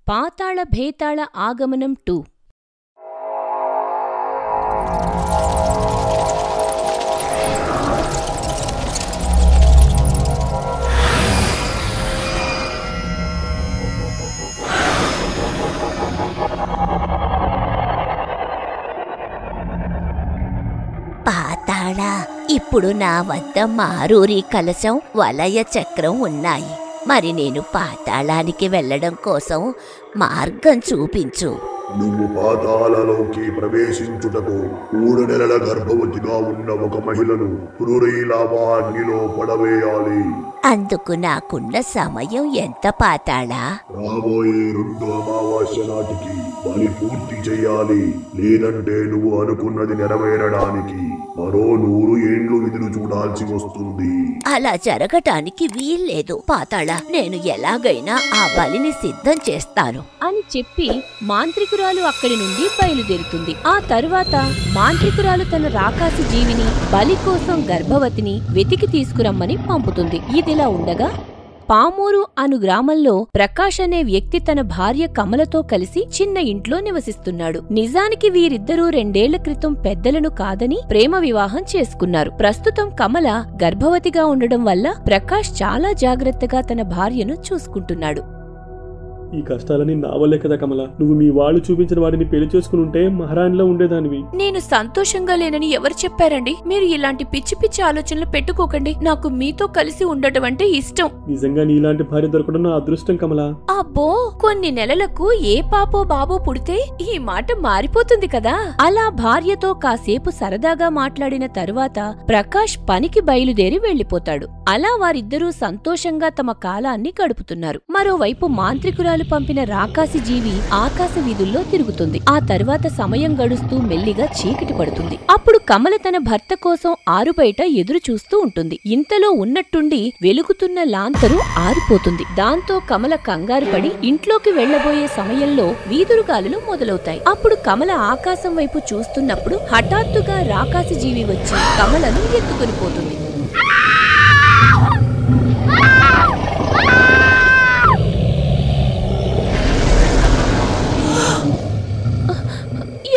పాతాళ భేతాళ ఆగమనం 2. పాతాళ, ఇప్పుడు నా వద్ద మారూరి కలశం, వలయ చక్రం ఉన్నాయి. మరి నేను పాతాళానికి వెళ్ళడం కోసం మార్గం చూపించు. నువ్వు పాతాళలోకి ప్రవేశించుటకు 3 నెలల గర్భవతిగా ఉన్న ఒక మహిళను పురురీలావాగ్నిలో పడవేయాలి. అందుకు నాకున్న సమయం ఎంత పాతాళ? రాబోయే 2వ అమావాస్య నాటికి పని పూర్తి చెయ్యాలి. లేదంటే నువ్వు అనుకున్నది నెరవేరడానికి మరో 100 ఏండ్లు ఎదురు చూడాల్సి వస్తుంది. అలా జరగటానికి వీల్లేదు పాతాళ. నేను ఎలాగైనా ఆ బలిని సిద్ధం చేస్తాను అని చెప్పి మాంత్రికురాలు అక్కడి నుండి బయలుదేరుతుంది. ఆ తరువాత మాంత్రికురాలు తన రాకాసి జీవిని, బలి కోసం గర్భవతిని వెతికి తీసుకురమ్మని పంపుతుంది. ఇదిలా ఉండగా పామూరు అను గ్రామంలో ప్రకాష్ అనే వ్యక్తి తన భార్య కమలతో కలిసి చిన్న ఇంట్లో నివసిస్తున్నాడు. నిజానికి వీరిద్దరూ 2 ఏళ్ల క్రితం పెద్దలను కాదని ప్రేమ వివాహం చేసుకున్నారు. ప్రస్తుతం కమల గర్భవతిగా ఉండడం వల్ల ప్రకాష్ చాలా జాగ్రత్తగా తన భార్యను చూసుకుంటున్నాడు. ఈ కష్టాలని నా వల్లే కదా కమల. నువ్వు మీ వాళ్ళు చూపించిన వాడిని పెళ్లి చేసుకుని ఉంటే మహారాణిలో ఉండేదానివి. నేను సంతోషంగా లేనని ఎవరు చెప్పారండి? మీరు ఇలాంటి పిచ్చి పిచ్చి ఆలోచనలు పెట్టుకోకండి. నాకు మీతో కలిసి ఉండటం అంటే ఇష్టం. నిజంగా నీలాంటి భార్య దొరకడం నా అదృష్టం కమల. అబ్బో, కొన్ని నెలలకు ఏ పాపో బాబో పుడితే ఈ మాట మారిపోతుంది కదా. అలా భార్యతో కాసేపు సరదాగా మాట్లాడిన తరువాత ప్రకాష్ పనికి బయలుదేరి వెళ్లిపోతాడు. అలా వారిద్దరూ సంతోషంగా తమ కాలాన్ని గడుపుతున్నారు. మరోవైపు మాంత్రికురాలు పంపిన రాకాసి జీవి ఆకాశ వీధుల్లో తిరుగుతుంది. ఆ తర్వాత సమయం గడుస్తూ మెల్లిగా చీకటి పడుతుంది. అప్పుడు కమల తన భర్త కోసం ఆరుబయట ఎదురు చూస్తూ ఉంటుంది. ఇంతలో ఉన్నట్టుండి వెలుగుతున్న లాంతరు ఆరిపోతుంది. దాంతో కమల కంగారు పడి ఇంట్లోకి వెళ్లబోయే సమయంలో వీధురుగాలులు మొదలవుతాయి. అప్పుడు కమల ఆకాశం వైపు చూస్తున్నప్పుడు హఠాత్తుగా రాకాసి జీవి వచ్చి కమలను ఎత్తుకుని పోతుంది.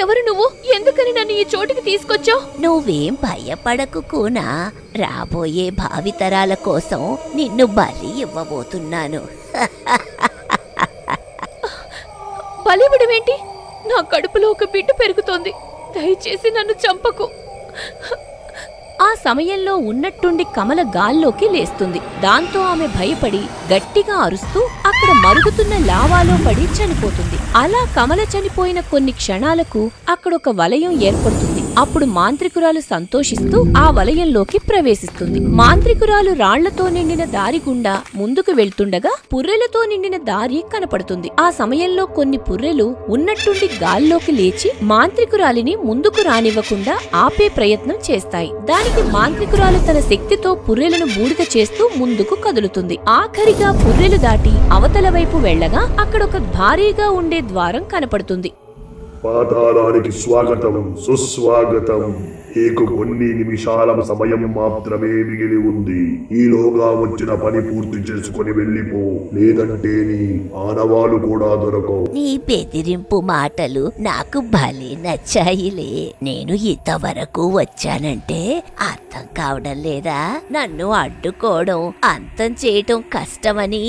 ఎవరు నువ్వు? ఎందుకని నన్ను ఈ చోటుకి తీసుకొచ్చావు? నువ్వేం భయపడకు కూనా. రాబోయే భావితరాల కోసం నిన్ను బలి ఇవ్వబోతున్నాను. బలివ్వడమేంటి? నా కడుపులో ఒక బిడ్డ పెరుగుతోంది. దయచేసి నన్ను చంపకు. ఆ సమయంలో ఉన్నట్టుండి కమల గాల్లోకి లేస్తుంది. దాంతో ఆమె భయపడి గట్టిగా అరుస్తూ అక్కడ మరుగుతున్న లావాలో పడి చనిపోతుంది. అలా కమల చనిపోయిన కొన్ని క్షణాలకు అక్కడొక వలయం ఏర్పడుతుంది. అప్పుడు మాంత్రికురాలు సంతోషిస్తూ ఆ వలయంలోకి ప్రవేశిస్తుంది. మాంత్రికురాలు రాళ్లతో నిండిన దారి గుండా ముందుకు వెళ్తుండగా పుర్రెలతో నిండిన దారి కనపడుతుంది. ఆ సమయంలో కొన్ని పుర్రెలు ఉన్నట్టుండి గాల్లోకి లేచి మాంత్రికురాలిని ముందుకు రానివ్వకుండా ఆపే ప్రయత్నం చేస్తాయి. దానికి మాంత్రికురాలు తన శక్తితో పుర్రెలను బూడిద చేస్తూ ముందుకు కదులుతుంది. ఆఖరిగా పుర్రెలు దాటి అవతల వైపు వెళ్లగా అక్కడొక భారీగా ఉండే ద్వారం కనపడుతుంది. పాతాళానికి స్వాగతం, సుస్వాగతం. నీకు కొన్ని నిమిషాల సమయం మాత్రమే మిగిలి ఉంది. ఈలోగా వచ్చిన పని పూర్తి చేసుకుని వెళ్ళిపో. లేదంటే నీ ఆనవాలు కూడా దొరకవు. నీ బెదిరింపు మాటలు నాకు భలే నచ్చాయిలే. నేను ఇంతవరకు వచ్చానంటే అర్థం కావడం లేదా? నన్ను అడ్డుకోవడం, అంతం చేయటం కష్టమని.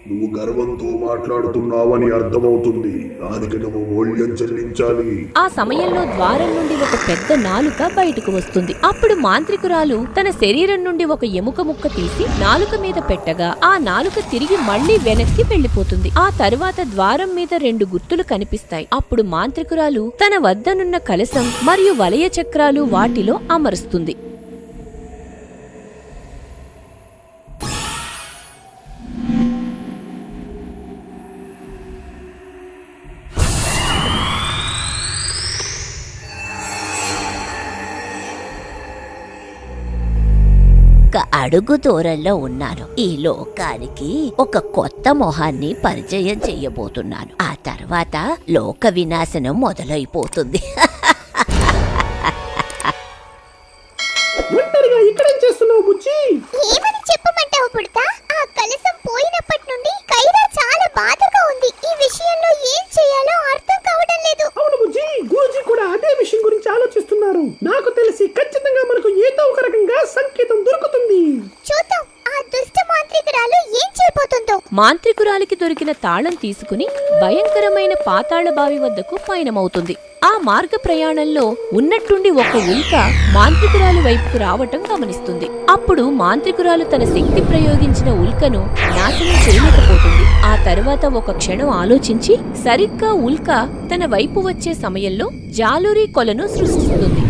నువ్వు గర్వంతో మాట్లాడుతున్నావని అర్థమవుతుంది. దానికి నువ్వు మూల్యం చెల్లించాలి. ఆ సమయంలో ద్వారం నుండి ఒక పెద్ద నాలుక బయటకు వస్తుంది. అప్పుడు మాంత్రికురాలు తన శరీరం నుండి ఒక ఎముక ముక్క తీసి నాలుక మీద పెట్టగా ఆ నాలుక తిరిగి మళ్లీ వెనక్కి వెళ్లిపోతుంది. ఆ తరువాత ద్వారం మీద 2 గుర్తులు కనిపిస్తాయి. అప్పుడు మాంత్రికురాలు తన వద్దనున్న కలశం మరియు వలయ చక్రాలు వాటిలో అమరుస్తుంది. అడుగు దూరంలో ఉన్నాను. ఈ లోకానికి ఒక కొత్త మొహాన్ని పరిచయం చెయ్యబోతున్నాను. ఆ తర్వాత లోక వినాశనం మొదలైపోతుంది. ఇక్కడేం చేస్తున్నావు బుజ్జి? ఏమని చెప్పమంటావు పుడతా? ఆ కలశం పోయినప్పటి నుండి కైరా చాలా బాధగా ఉంది. ఈ విషయంలో మాంత్రికురాలికి దొరికిన తాళం తీసుకుని భయంకరమైన పాతాళ బావి వద్దకు పయనమవుతుంది. ఆ మార్గ ప్రయాణంలో ఉన్నట్టుండి ఒక ఉల్క మాంత్రికురాలి వైపుకు రావటం గమనిస్తుంది. అప్పుడు మాంత్రికురాలు తన శక్తి ప్రయోగించిన ఉల్కను నాశనం చేయలేకపోతుంది. ఆ తర్వాత ఒక క్షణం ఆలోచించి సరిగ్గా ఉల్క తన వైపు వచ్చే సమయంలో జాలురీ కొలను సృష్టిస్తుంది.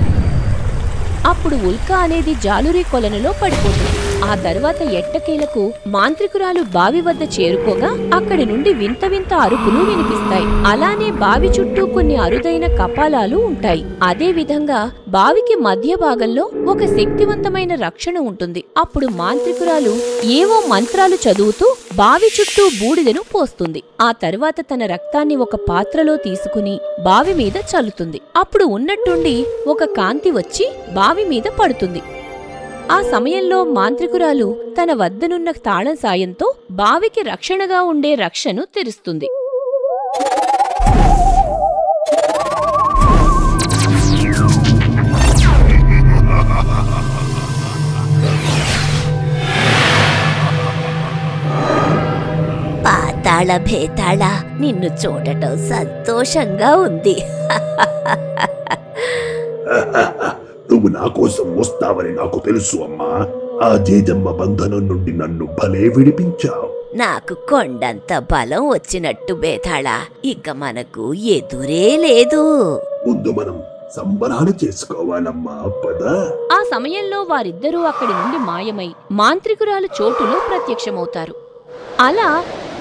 అప్పుడు ఉల్క అనేది జాలురీ కొలనులో పడిపోతుంది. ఆ తర్వాత ఎట్టకేలకు మాంత్రికురాలు బావి వద్ద చేరుకోగా అక్కడి నుండి వింత వింత అరుపులు వినిపిస్తాయి. అలానే బావి చుట్టూ కొన్ని అరుదైన కపాలాలు ఉంటాయి. అదే విధంగా బావికి మధ్య భాగంలో ఒక శక్తివంతమైన రక్షణ ఉంటుంది. అప్పుడు మాంత్రికురాలు ఏవో మంత్రాలు చదువుతూ బావి చుట్టూ బూడిదను పోస్తుంది. ఆ తర్వాత తన రక్తాన్ని ఒక పాత్రలో తీసుకుని బావి మీద చల్లుతుంది. అప్పుడు ఉన్నట్టుండి ఒక కాంతి వచ్చి బావి మీద పడుతుంది. ఆ సమయంలో మాంత్రికురాలు తన వద్దనున్న తాళం సాయంతో బావికి రక్షణగా ఉండే రక్షను తెరుస్తుంది. పాతాళ భేతాళ, నిన్ను చూడటం సంతోషంగా ఉంది. నువ్వు నా కోసం వస్తావని నాకు తెలుసు అమ్మా. ఆ జేజమ్మ బంధనం నుండి నన్ను భలే విడిపించావు. నాకు కొండంత బలం వచ్చినట్టు భేతాళ, ఇక మనకు ఎదురే లేదు. ముందు మనం సంబరాలు చేసుకోవాలమ్మా, పద. ఆ సమయంలో వారిద్దరూ అక్కడి నుండి మాయమై మాంత్రికురాలు చోటులో ప్రత్యక్షమవుతారు. అలా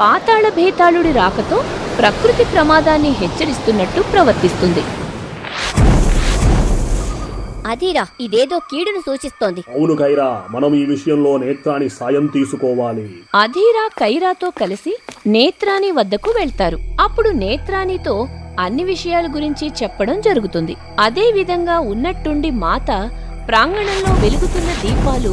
పాతాళ భేతాళుడి రాకతో ప్రకృతి ప్రమాదాన్ని హెచ్చరిస్తున్నట్టు ప్రవర్తిస్తుంది. అదిరా, ఇదేదో కీడును సూచిస్తోంది. అవును కైరా, మనం ఈ విషయంలో నేత్రాని సాయం తీసుకోవాలి. అధీరా కైరాతో కలిసి నేత్రాని వద్దకు వెళ్తారు. అప్పుడు నేత్రానితో అన్ని విషయాల గురించి చెప్పడం జరుగుతుంది. అదే విధంగా ఉన్నట్టుండి మాత ప్రాంగణంలో వెలుగుతున్న దీపాలు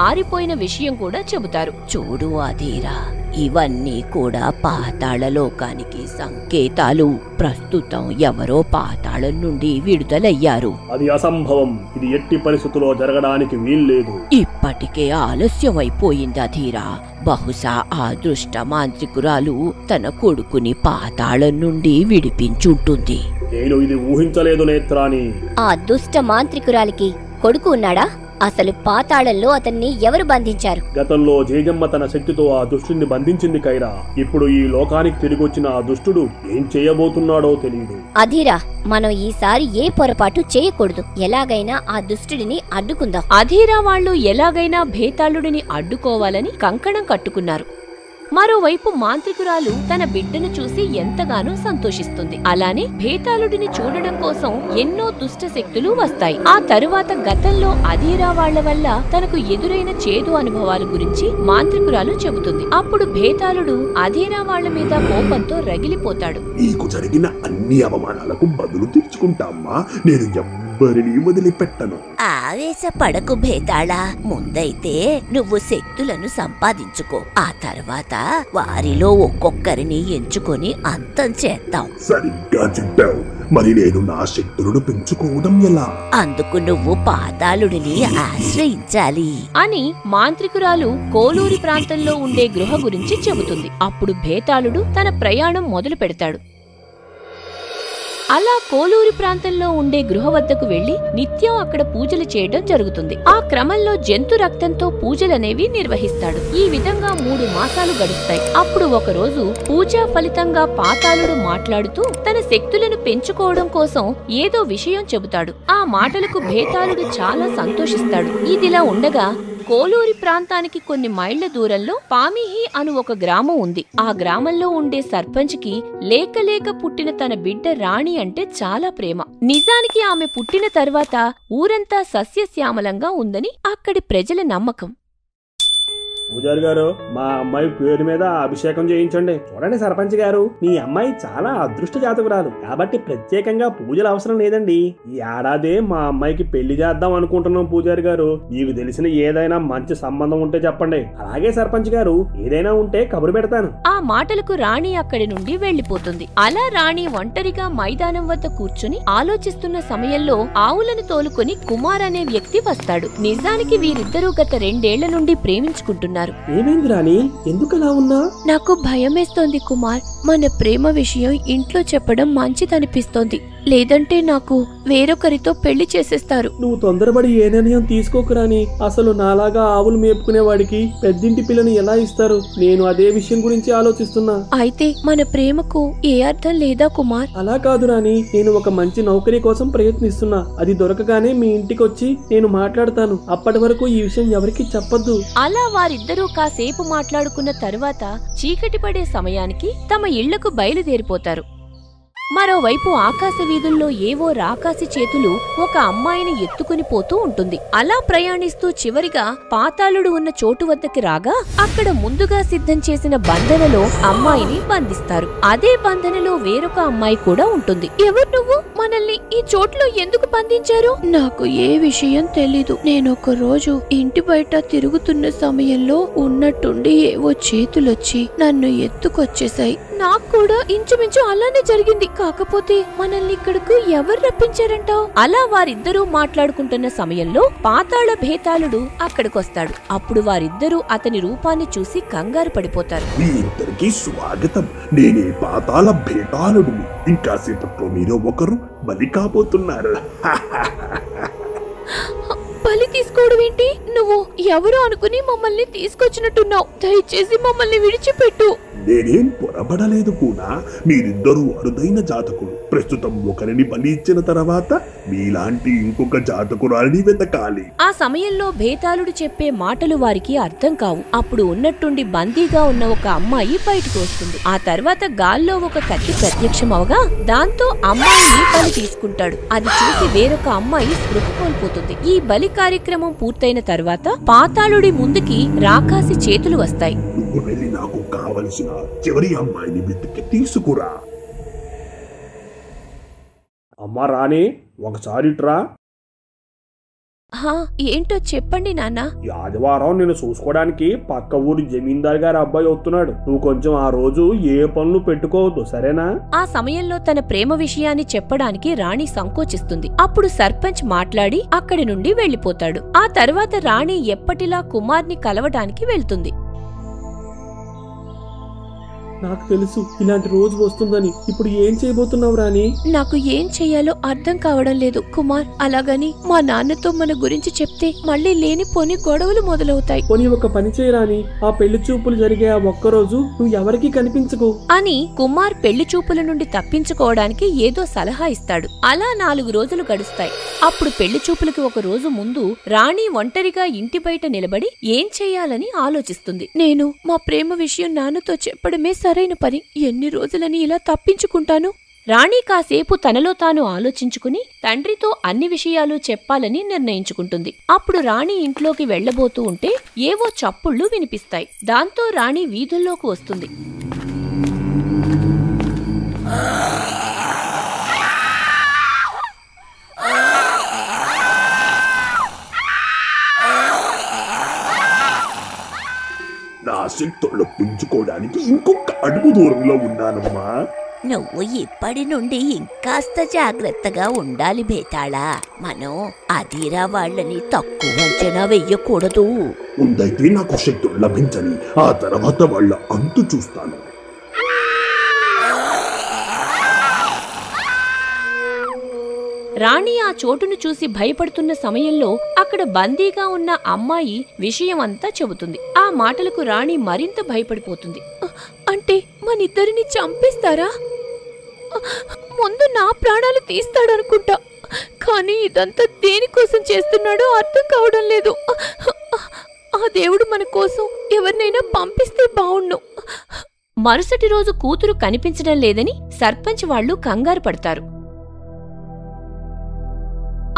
ఆరిపోయిన విషయం కూడా చెబుతారు. చూడు అధీరా, ఇవన్నీ కూడా పాతాళలోకానికి సంకేతాలు. ప్రస్తుతం ఎవరో పాతాళం నుండి విడుదలయ్యారు. అది అసంభవం. ఇది ఎట్టి పరిస్థితుల్లో జరగడానికి వీల్లేదు. ఇప్పటికే ఆలస్యమైపోయింది అధీరా. బహుశా ఆ దుష్ట మాంత్రికురాలు తన కొడుకుని పాతాళం నుండి విడిపించుంటుంది. నేను ఇది ఊహించలేదు నేత్రాని. ఆ దుష్ట మాంత్రికురాలికి కొడుకు ఉన్నాడా? అసలు పాతాళంలో అతన్ని ఎవరు బంధించారు? గతంలో జేజమ్మ తన శక్తితో ఆ దుష్టుని బంధించింది కైరా. ఇప్పుడు ఈ లోకానికి తిరిగొచ్చిన ఆ దుష్టుడు ఏం చేయబోతున్నాడో తెలియదు. అధీరా, మనం ఈసారి ఏ పొరపాటు చేయకూడదు. ఎలాగైనా ఆ దుష్టుడిని అడ్డుకుందాం. అధీరా వాళ్లు ఎలాగైనా భేతాళుడిని అడ్డుకోవాలని కంకణం కట్టుకున్నారు. మరోవైపు మాంత్రికురాలు తన బిడ్డను చూసి ఎంతగానో సంతోషిస్తుంది. అలానే భేతాళుడిని చూడడం కోసం ఎన్నో దుష్ట శక్తులు వస్తాయి. ఆ తరువాత గతంలో అధీరా వాళ్ల వల్ల తనకు ఎదురైన చేదు అనుభవాల గురించి మాంత్రికురాలు చెబుతుంది. అప్పుడు భేతాళుడు అధీరా వాళ్ల మీద కోపంతో రగిలిపోతాడు. నీకు జరిగిన అన్ని అవమానాలకు బదులు తీర్చుకుంటామ్మా. నేను ఎవ్వరిని వదిలిపెట్టను. ఆవేశపడకు భేతాళ. ముందైతే నువ్వు శక్తులను సంపాదించుకో. ఆ తర్వాత వారిలో ఒక్కొక్కరిని ఎంచుకొని అంతం చేద్దాం. సరిగ్గా చెప్పావు. మరి నేను నా శక్తులను పెంచుకోవడం ఎలా? అందుకు నువ్వు పాతాళుడిని ఆశ్రయించాలి అని మాంత్రికురాలు కోలూరి ప్రాంతంలో ఉండే గృహ గురించి చెబుతుంది. అప్పుడు భేతాళుడు తన ప్రయాణం మొదలు పెడతాడు. అలా కోలూరి ప్రాంతంలో ఉండే గృహ వద్దకు వెళ్లి నిత్యం అక్కడ పూజలు చేయడం జరుగుతుంది. ఆ క్రమంలో జంతు రక్తంతో పూజలనేవి నిర్వహిస్తాడు. ఈ విధంగా 3 మాసాలు గడుస్తాయి. అప్పుడు ఒకరోజు పూజా ఫలితంగా పాతాళుడు మాట్లాడుతూ తన శక్తులను పెంచుకోవడం కోసం ఏదో విషయం చెబుతాడు. ఆ మాటలకు భేతాళుడు చాలా సంతోషిస్తాడు. ఇదిలా ఉండగా కోలూరి ప్రాంతానికి కొన్ని మైళ్ల దూరంలో పామిహి అను ఒక గ్రామం ఉంది. ఆ గ్రామంలో ఉండే సర్పంచ్కి లేక పుట్టిన తన బిడ్డ రాణి అంటే చాలా ప్రేమ. నిజానికి ఆమె పుట్టిన తర్వాత ఊరంతా సస్యశ్యామలంగా ఉందని అక్కడి ప్రజల నమ్మకం. పూజారి గారు, మా అమ్మాయి పేరు మీద అభిషేకం చేయించండి. చూడండి సర్పంచ్ గారు, మీ అమ్మాయి చాలా అదృష్ట జాతకురాలు కాబట్టి ప్రత్యేకంగా పూజలు అవసరం లేదండి. ఈ ఏడాదే మా అమ్మాయికి పెళ్లి చేద్దాం అనుకుంటున్నాం. పూజారి గారు, మీకు తెలిసిన ఏదైనా మంచి సంబంధం ఉంటే చెప్పండి. అలాగే సర్పంచ్ గారు, ఏదైనా ఉంటే కబురు పెడతాను. ఆ మాటలకు రాణి అక్కడి నుండి వెళ్లిపోతుంది. అలా రాణి ఒంటరిగా మైదానం వద్ద కూర్చుని ఆలోచిస్తున్న సమయంలో ఆవులను తోలుకొని కుమార్ అనే వ్యక్తి వస్తాడు. నిజానికి వీరిద్దరూ గత 2 ఏళ్ల నుండి ప్రేమించుకుంటున్నారు. ఉన్నారు. ఏమైంది రాణి, ఎందుకలా ఉన్నా? నాకు భయమేస్తోంది కుమార్. మన ప్రేమ విషయం ఇంట్లో చెప్పడం మంచిదనిపిస్తోంది. లేదంటే నాకు వేరొకరితో పెళ్లి చేసేస్తారు. నువ్వు తొందరపడి ఏ నిర్ణయం తీసుకోకు రాణి. అసలు నాలాగా ఆవులు మేపుకునేవాడికి పెద్దింటి పిల్లని ఎలా ఇస్తారు? నేను అదే విషయం గురించి ఆలోచిస్తున్నా. అయితే మన ప్రేమకు ఏ అర్థం లేదా కుమార్? అలా కాదు రాణి, నేను ఒక మంచి నౌకరీ కోసం ప్రయత్నిస్తున్నా. అది దొరకగానే మీ ఇంటికి వచ్చి నేను మాట్లాడతాను. అప్పటి వరకు ఈ విషయం ఎవరికీ చెప్పొద్దు. అలా వారిద్దరూ కాసేపు మాట్లాడుకున్న తరువాత చీకటి పడే సమయానికి తమ ఇళ్లకు బయలుదేరిపోతారు. మరోవైపు ఆకాశ వీధుల్లో ఏవో రాకాసి చేతులు ఒక అమ్మాయిని ఎత్తుకుని పోతూ ఉంటుంది. అలా ప్రయాణిస్తూ చివరిగా పాతాళుడు ఉన్న చోటు వద్దకి రాగా అక్కడ ముందుగా సిద్ధం చేసిన బంధనలో అమ్మాయిని బంధిస్తారు. అదే బంధనలో వేరొక అమ్మాయి కూడా ఉంటుంది. ఎవరు నువ్వు? మనల్ని ఈ చోట్లో ఎందుకు బంధించారు? నాకు ఏ విషయం తెలీదు. నేనొక రోజు ఇంటి బయట తిరుగుతున్న సమయంలో ఉన్నట్టుండి ఏవో చేతులొచ్చి నన్ను ఎత్తుకొచ్చేశాయి. నాకు కూడా ఇంచుమించు అలానే జరిగింది. కాకపోతే మనల్ని ఇక్కడకు ఎవరు రప్పించారంటావు? అలా వారిద్దరూ మాట్లాడుకుంటున్న సమయంలో పాతాళ భేతాళుడు అక్కడికొస్తాడు. అప్పుడు వారిద్దరూ అతని రూపాన్ని చూసి కంగారు పడిపోతారు. మీ ఇద్దరికి స్వాగతం. నేనే పాతాళ భేతాళుడిని. ఇంకా సేపట్లో మీరు ఒకరు బలి కాబోతున్నారు. బలి తీసుకోవడం ఏంటి? నువ్వు ఎవరు అనుకుని మమ్మల్ని తీసుకొచ్చినట్టున్నావు. దయచేసి మమ్మల్ని విడిచిపెట్టు. నేనేం పొరబడలేదు కూడా. మీరిద్దరూ అరుదైన జాతకులు. ప్రస్తుతం ఒకరిని బలి ఇచ్చిన తర్వాత మీలాంటి ఇంకొక జాతకురాలిని వెతకాలి. ఆ సమయంలో భేతాళుడు చెప్పే మాటలు వారికి అర్థం కావు. అప్పుడు ఉన్నట్టుండి బందీగా ఉన్న ఒక అమ్మాయి బయటకు వస్తుంది. ఆ తర్వాత గాల్లో ఒక కత్తి ప్రత్యక్షమవగా దాంతో అమ్మాయిని బలి తీసుకుంటాడు. అది చూసి వేరొక అమ్మాయి స్పృహ కోల్పోతుంది. ఈ బలి కార్యక్రమం పూర్తయిన తర్వాత పాతాళుడి ముందుకి రాకాసి చేతులు వస్తాయి. నువ్వు వెళ్ళి నాకు కావలసిన చివరి అమ్మాయిని వెతికి తీసుకురా. అమ్మా రాణి, ఒకసారి ట్రా. ఏంటో చెప్పండి నాన్న. ఈ ఆదివారం నేను చూసుకోవడానికి పక్క ఊరి జమీందార్ గారి అబ్బాయి వస్తున్నాడు. నువ్వు కొంచెం ఆ రోజు ఏ పనులు పెట్టుకోవద్దు, సరేనా? ఆ సమయంలో తన ప్రేమ విషయాన్ని చెప్పడానికి రాణి సంకోచిస్తుంది. అప్పుడు సర్పంచ్ మాట్లాడి అక్కడి నుండి వెళ్లిపోతాడు. ఆ తర్వాత రాణి ఎప్పటిలా కుమార్ని కలవడానికి వెళ్తుంది. నాకు తెలుసు ఇలాంటి రోజు వస్తుందని. ఇప్పుడు ఏం చేయబోతున్నావు రాణి? నాకు ఏం చెయ్యాలో అర్థం కావడం లేదు కుమార్. అలాగని మా నాన్నతో మన గురించి చెప్తే మళ్ళీ లేనిపోని గొడవలు మొదలవుతాయి. పోనీ ఒక పని చేయరాని, ఆ పెళ్లి చూపులు జరిగే ఆ ఒక్కరోజు నువ్వు ఎవరికి కనిపించకు అని కుమార్ పెళ్లి చూపుల నుండి తప్పించుకోవడానికి ఏదో సలహా ఇస్తాడు. అలా 4 రోజులు గడుస్తాయి. అప్పుడు పెళ్లి చూపులకి ఒక రోజు ముందు రాణి ఒంటరిగా ఇంటి బయట నిలబడి ఏం చెయ్యాలని ఆలోచిస్తుంది. నేను మా ప్రేమ విషయం నాన్నతో చెప్పడమే సరైన పని. ఎన్ని రోజులని ఇలా తప్పించుకుంటాను? రాణి కాసేపు తనలో తాను ఆలోచించుకుని తండ్రితో అన్ని విషయాలు చెప్పాలని నిర్ణయించుకుంటుంది. అప్పుడు రాణి ఇంట్లోకి వెళ్లబోతూ ఉంటే ఏవో చప్పుళ్లు వినిపిస్తాయి. దాంతో రాణి వీధుల్లోకి వస్తుంది. నా శక్తులను పుంజుకోవడానికి ఇంకొక అడుగు దూరంలో ఉన్నానమ్మా. నువ్వు ఇప్పటి నుండి ఇంకాస్త జాగ్రత్తగా ఉండాలి భేతాళా. మనం అదిరా వాళ్ళని తక్కువ అంచనా వెయ్యకూడదు. ముందైతే నాకు శక్తులు లభించని, ఆ తర్వాత వాళ్ళ అంతు చూస్తాను. రాణి ఆ చోటును చూసి భయపడుతున్న సమయంలో అక్కడ బందీగా ఉన్న అమ్మాయి విషయమంతా చెబుతుంది. ఆ మాటలకు రాణి మరింత భయపడిపోతుంది. అంటే మనిద్దరిని చంపేస్తారా? ముందు నా ప్రాణాలు తీస్తాడనుకుంటా. కానీ ఇదంతా దేనికోసం చేస్తున్నాడో అర్థం కావడం లేదు. ఆ దేవుడు మన కోసం ఎవరినైనా పంపిస్తే బావుణ్ణు. మరుసటి రోజు కూతురు కనిపించడం లేదని సర్పంచ్ వాళ్లు కంగారు పడతారు.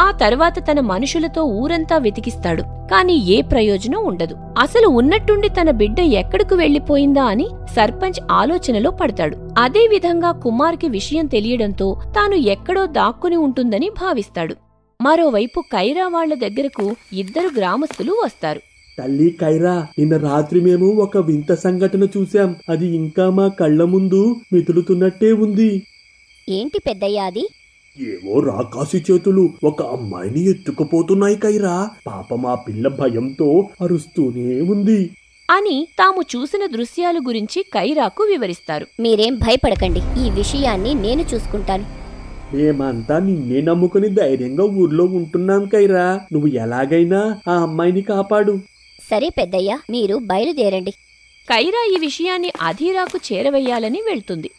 ఆ తర్వాత తన మనుషులతో ఊరంతా వెతికిస్తాడు. కాని ఏ ప్రయోజనం ఉండదు. అసలు ఉన్నట్టుండి తన బిడ్డ ఎక్కడకు వెళ్లిపోయిందా అని సర్పంచ్ ఆలోచనలో పడతాడు. అదే విధంగా కుమార్కి విషయం తెలియడంతో తాను ఎక్కడో దాక్కుని ఉంటుందని భావిస్తాడు. మరోవైపు కైరా వాళ్ల దగ్గరకు 2 గ్రామస్తులు వస్తారు. తల్లి కైరా, నిన్న రాత్రి మేము ఒక వింత సంఘటన చూశాం. అది ఇంకా మా కళ్ల ముందు మెతులుతున్నట్టే ఉంది. ఏంటి పెద్దయ్య అది? ఏవో రాకాసి చేతులు ఒక అమ్మాయిని ఎత్తుకుపోతున్నాయి కైరా. పాపం ఆ పిల్ల భయంతో అరుస్తూనే ఉంది. అని తాము చూసిన దృశ్యాల గురించి కైరాకు వివరిస్తారు. మీరేం భయపడకండి, ఈ విషయాన్ని నేను చూసుకుంటాను. మేమంతా నిన్నే నమ్ముకుని ధైర్యంగా ఊర్లో ఉంటున్నాం కైరా. నువ్వు ఎలాగైనా ఆ అమ్మాయిని కాపాడు. సరే పెద్దయ్య, మీరు బయలుదేరండి. కైరా ఈ విషయాన్ని అధీరాకు చేరవేయాలని వెళ్తుంది.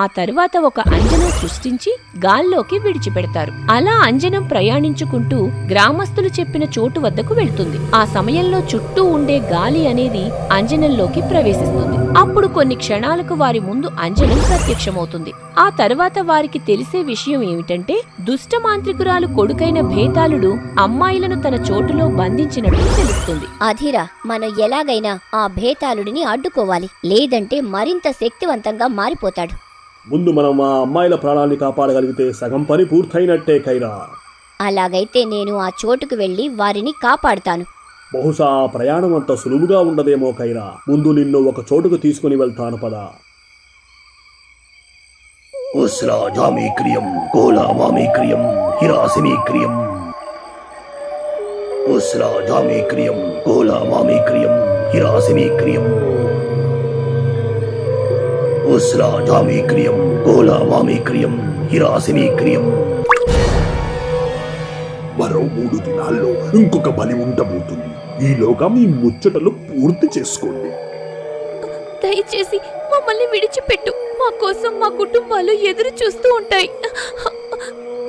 ఆ తరువాత ఒక అంజనం సృష్టించి గాల్లోకి విడిచిపెడతారు. అలా అంజనం ప్రయాణించుకుంటూ గ్రామస్తులు చెప్పిన చోటు వద్దకు వెళ్తుంది. ఆ సమయంలో చుట్టూ ఉండే గాలి అనేది అంజనంలోకి ప్రవేశిస్తుంది. అప్పుడు కొన్ని క్షణాలకు వారి ముందు అంజనం ప్రత్యక్షమవుతుంది. ఆ తరువాత వారికి తెలిసే విషయం ఏమిటంటే దుష్ట మాంత్రికురాలు కొడుకైన భేతాళుడు అమ్మాయిలను తన చోటులో బంధించినట్టు తెలుస్తుంది. అధీరా, మనం ఎలాగైనా ఆ భేతాళుడిని అడ్డుకోవాలి, లేదంటే మరింత శక్తివంతంగా మారిపోతాడు. ముందు మనం ఆ అమ్మాయిల ప్రాణాన్ని కాపాడగలిగితే సగం పని పూర్తయినట్టే కైరా. అలాగైతే నేను ఆ చోటుకు వెళ్లి వారిని కాపాడుతాను. బహుశా ఆ ప్రయాణం అంత సులువుగా ఉండదేమో కైరా. ముందు నిన్ను ఒక చోటుకు తీసుకుని వెళ్తాను పదా. ఉస్రాజామీక్రియం కోలామామీక్రియం హిరాసిమీక్రియం ఉస్రాజామీక్రియం కోలామామీక్రియం హిరాసిమీక్రియం ఉస్రాజామీక్రియం కోలామామీక్రియం హిరాసిమీక్రియం. మరో 3 దినాల్లో ఇంకొక బలి ఉండబోతుంది. ఈలోగా మీ ముచ్చటలు పూర్తి చేసుకోండి. దయచేసి మమ్మల్ని విడిచిపెట్టు. మా కోసం మా కుటుంబాలు ఎదురు చూస్తూ ఉంటాయి.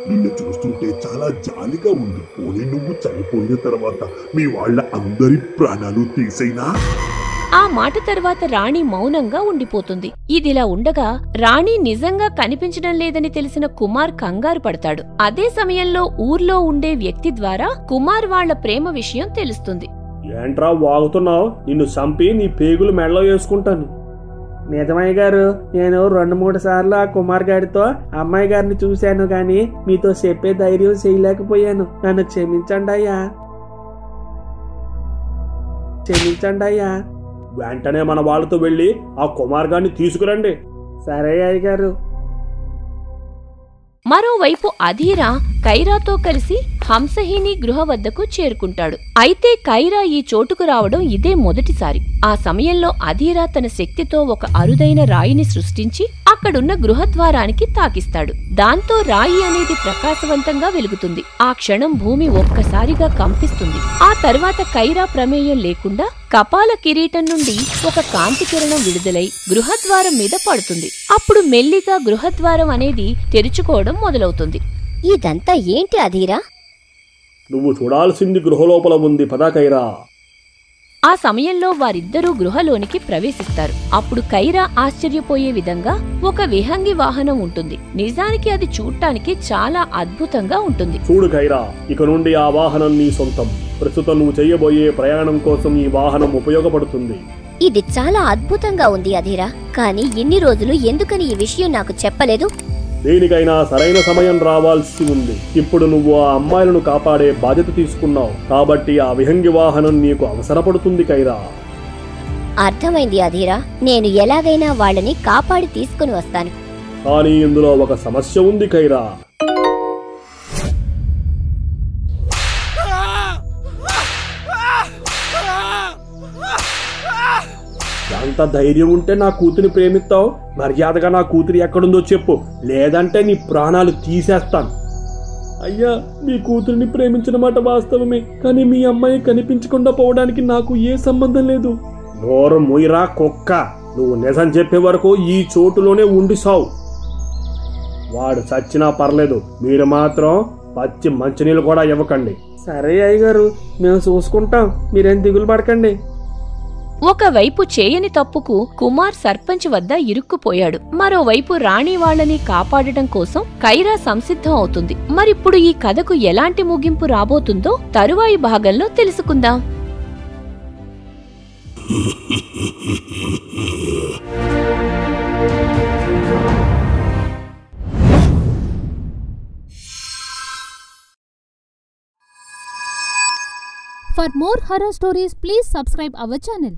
నిన్ను చూస్తుంటే చాలా జాలిగా ఉంది. పోనీ నువ్వు చనిపోయిన తర్వాత మీ వాళ్ళ అందరి ప్రాణాలు తీసైనా. ఆ మాట తర్వాత రాణి మౌనంగా ఉండిపోతుంది. ఇదిలా ఉండగా రాణి నిజంగా కనిపించడం లేదని తెలిసిన కుమార్ కంగారు పడతాడు. అదే సమయంలో ఊర్లో ఉండే వ్యక్తి ద్వారా కుమార్ వాళ్ల ప్రేమ విషయం తెలుస్తుంది. ఏంట్రా వాగుతున్నావు? నిన్ను చంపి నీ పేగులు మెడలో వేసుకుంటాను. నిజమయ్య గారు, నేను 2-3 సార్లు ఆ కుమార్ గారితో అమ్మాయి గారిని చూశాను గాని మీతో చెప్పే ధైర్యం చేయలేకపోయాను. నన్ను క్షమించండి అయ్యా, క్షమించండి అయ్యా. వెంటనే మన వాళ్ళతో వెళ్ళి ఆ కుమార్ గారిని తీసుకురండి. సరే అయ్యగారు. మరోవైపు అధీరా కైరాతో కలిసి హంసహీని గృహ వద్దకు చేరుకుంటాడు. అయితే కైరా ఈ చోటుకు రావడం ఇదే మొదటిసారి. ఆ సమయంలో అధీరా తన శక్తితో ఒక అరుదైన రాయిని సృష్టించి అక్కడున్న గృహద్వారానికి తాకిస్తాడు. దాంతో రాయి అనేది ప్రకాశవంతంగా వెలుగుతుంది. ఆ క్షణం భూమి ఒక్కసారిగా కంపిస్తుంది. ఆ తర్వాత కైరా ప్రమేయం లేకుండా కపాల కిరీటం నుండి ఒక కాంతి కిరణం విడుదలై గృహద్వారం మీద పడుతుంది. అప్పుడు మెల్లిగా గృహద్వారం అనేది తెరుచుకోవడం మొదలవుతుంది. ఇదంతా ఏంటి అధీరా? నువ్వు చూడాల్సింది గృహలోపల ఉంది, పదా కైరా. ఆ సమయంలో వారిద్దరూ గృహలోనికి ప్రవేశిస్తారు. అప్పుడు కైరా ఆశ్చర్యపోయే విధంగా ఒక విహంగి వాహనం ఉంటుంది. నిజానికి అది చూడటానికి చాలా అద్భుతంగా ఉంటుంది. చూడు కైరా, ఇక నుండి ఆ వాహనం నీ సొంతం. ప్రస్తుతం నువ్వు చెయ్యబోయే ప్రయాణం కోసం ఈ వాహనం ఉపయోగపడుతుంది. ఇది చాలా అద్భుతంగా ఉంది అధీరా, కానీ ఇన్ని రోజులు ఎందుకని ఈ విషయం నాకు చెప్పలేదు? దేనికైనా సరైన సమయం రావాల్సి ఉంది. ఇప్పుడు నువ్వు ఆ అమ్మాయిలను కాపాడే బాధ్యత తీసుకున్నావు కాబట్టి ఆ విహంగి వాహనం నీకు అవసరపడుతుంది కైరా. అర్థమైంది అధీరా, నేను ఎలాగైనా వాళ్ళని కాపాడి తీసుకుని వస్తాను. కానీ ఇందులో ఒక సమస్య ఉంది కైరా. ఎంత ధైర్యం ఉంటే నా కూతురిని ప్రేమిస్తావు? మర్యాదగా నా కూతురు ఎక్కడుందో చెప్పు, లేదంటే నీ ప్రాణాలు తీసేస్తాను. అయ్యా, మీ కూతురిని ప్రేమించిన మాట వాస్తవమే, కానీ మీ అమ్మాయి కనిపించకుండా పోవడానికి నాకు ఏ సంబంధం లేదు. నోరు ముయిరా కుక్క, నువ్వు నిజం చెప్పే వరకు ఈ చోటులోనే ఉండి సావు. వాడు చచ్చినా పర్లేదు, మీరు మాత్రం పచ్చి మంచినీళ్ళు కూడా ఇవ్వకండి. సరే అయ్యగారు, మేము చూసుకుంటాం, మీరేం దిగులు పడకండి. ఒకవైపు చేయని తప్పుకు కుమార్ సర్పంచ్ వద్ద ఇరుక్కుపోయాడు. మరోవైపు రాణి వాళ్ళని కాపాడటం కోసం కైరా సంసిద్ధం అవుతుంది. మరిప్పుడు ఈ కథకు ఎలాంటి ముగింపు రాబోతుందో తరువాయి భాగంలో తెలుసుకుందాం. For more horror stories, please subscribe our channel.